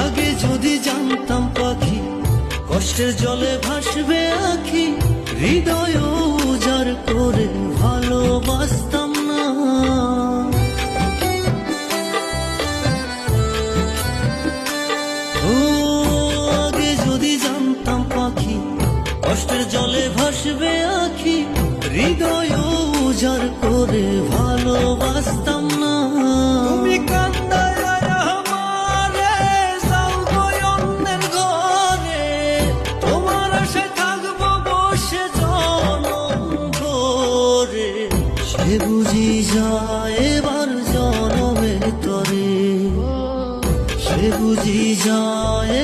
আগে যদি জানতাম পাখি কষ্টের জলে ভাসবে আখি, হৃদয় উজাড় করে ভালোবাসতাম না। ও আগে যদি জানতাম পাখি কষ্টের জলে ভাসবে আখি, হৃদয় উজাড় করে ভালোবাসতাম না। তুমি কান্দায় আমারে যাও গো অন্যের ঘরে, তোমার আশায় থাকবো বসে জনম ভরে। সে বুঝি যায় এবার জনমের তরে, সে বুঝি যায়